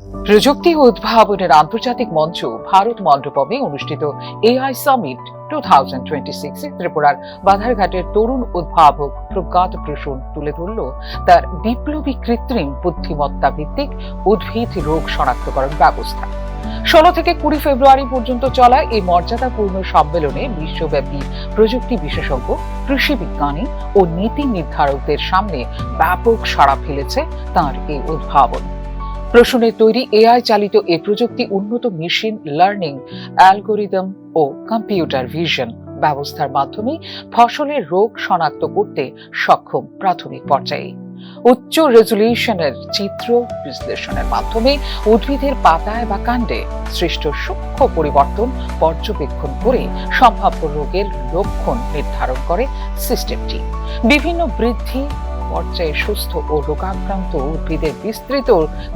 প্রযুক্তি ও উদ্ভাবনের আন্তর্জাতিক মঞ্চ ভারত মণ্ডপমে অনুষ্ঠিত এআই সামিট 2026 ত্রিপুরার বাধারঘাটের তরুণ উদ্ভাবক প্রজ্ঞাত প্রসূন তুলে ধরল তার বিপ্লবী কৃত্রিম বুদ্ধিমত্তা ভিত্তিক উদ্ভিদ রোগ শনাক্তকরণ ব্যবস্থা। 16 থেকে 20 ফেব্রুয়ারি পর্যন্ত চলা এই মর্যাদাপূর্ণ সম্মেলনে বিশ্বব্যাপী প্রযুক্তি বিশেষজ্ঞ, কৃষি বিজ্ঞানী ও নীতি নির্ধারকদের সামনে ব্যাপক সাড়া ফেলেছে তাঁর এই উদ্ভাবন। প্রসূনের তৈরি এআই চালিত এই প্রযুক্তি উন্নত মেশিন লার্নিং অ্যালগোরিদম ও কম্পিউটার ভিশন ব্যবস্থার মাধ্যমে ফসলের রোগ শনাক্ত করতে সক্ষম। প্রাথমিক পর্যায়ে উচ্চ রেজলিউশনের চিত্র বিশ্লেষণের মাধ্যমে উদ্ভিদের পাতায় বা কাণ্ডে সৃষ্ট সূক্ষ্ম পরিবর্তন পর্যবেক্ষণ করে সম্ভাব্য রোগের লক্ষণ নির্ধারণ করে সিস্টেমটি। বিভিন্ন বৃদ্ধি পর্যায়ে সুস্থ ও রোগাক্রান্ত উদ্ভিদের বিস্তৃত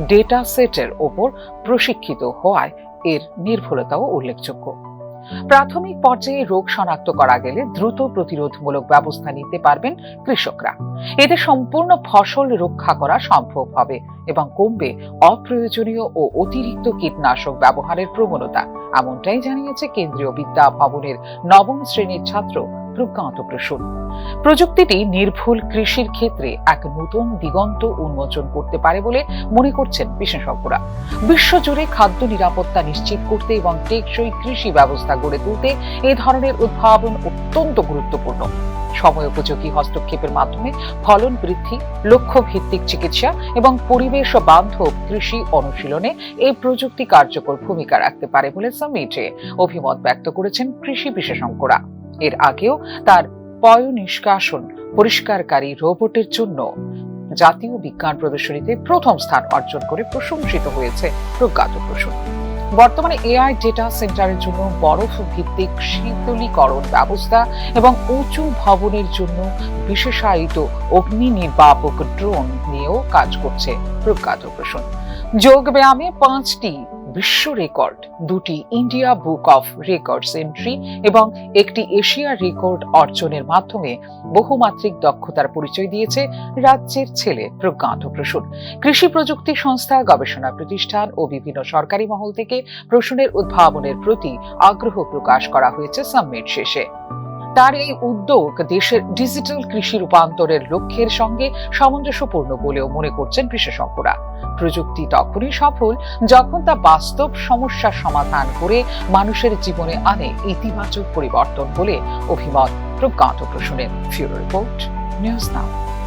ডেটা সেটের ওপর প্রশিক্ষিত হওয়ায় এর নির্ভুলতাও উল্লেখযোগ্য। প্রাথমিক পর্যায়ে রোগ শনাক্ত করা গেলে দ্রুত প্রতিরোধমূলক ব্যবস্থা নিতে পারবেন কৃষকরা। এতে সম্পূর্ণ ফসল রক্ষা করা সম্ভব হবে এবং কমবে অপ্রয়োজনীয় ও অতিরিক্ত কীটনাশক ব্যবহারের প্রবণতা, এমনটাই জানিয়েছে কেন্দ্রীয় বিদ্যা ভবনের 9ম শ্রেণীর ছাত্র প্রজ্ঞাত প্রসূন। প্রযুক্তিটি নির্ভুল কৃষির ক্ষেত্রে এক নতুন দিগন্ত উন্মোচন করতে পারে বলে মনে করছেন বিশেষজ্ঞরা। বিশ্বজুড়ে খাদ্য নিরাপত্তা নিশ্চিত করতে এবং টেকসই কৃষি ব্যবস্থা গড়ে তুলতে এই ধরনের উদ্ভাবন অত্যন্ত গুরুত্বপূর্ণ। সময়োপযোগী হস্তক্ষেপের মাধ্যমে ফলন বৃদ্ধি, লক্ষ্য ভিত্তিক চিকিৎসা এবং পরিবেশ বান্ধব কৃষি অনুশীলনে এই প্রযুক্তি কার্যকর ভূমিকা রাখতে পারে বলে সামিটে অভিমত ব্যক্ত করেছেন কৃষি বিশেষজ্ঞরা। এর আগেও তার পয় নিষ্কাশন পরিষ্কারকারী রোবটের জন্য জাতীয় বিজ্ঞান প্রদর্শনীতে প্রথম স্থান অর্জন করে প্রশংসিত হয়েছে প্রজ্ঞাত প্রসূন। বর্তমানে এআই ডেটা সেন্টারের জন্য বরফ ভিত্তিক শীতলীকরণ ব্যবস্থা এবং উঁচু ভবনের জন্য বিশেষায়িত অগ্নি নির্বাপক ড্রোন নিয়েও কাজ করছে প্রজ্ঞাত প্রসূন। যোগ ব্যায়ামে 5টি বিশ্ব রেকর্ড, 2টি India book of records entry এবং একটি এশিয়া রেকর্ড অর্জনের মাধ্যমে বহুমাত্রিক দক্ষতার পরিচয় দিয়েছে রাজ্যের ছেলে প্রজ্ঞাত প্রসূন। কৃষি প্রযুক্তি সংস্থা, গবেষণা প্রতিষ্ঠান ও বিভিন্ন সরকারি মহল থেকে প্রসূনের উদ্ভাবনের প্রতি আগ্রহ প্রকাশ করা হয়েছে সামিট শেষে। তার এই উদ্যোগ দেশের ডিজিটাল কৃষি রূপান্তরের লক্ষ্যের সঙ্গে সামঞ্জস্যপূর্ণ বলেও মনে করছেন বিশেষজ্ঞরা। প্রযুক্তি তখনই সফল যখন তা বাস্তব সমস্যার সমাধান করে মানুষের জীবনে আনে ইতিবাচক পরিবর্তন বলে অভিমত প্রজ্ঞাত প্রসূনের। ব্যুরো রিপোর্ট, নিউজ নাও।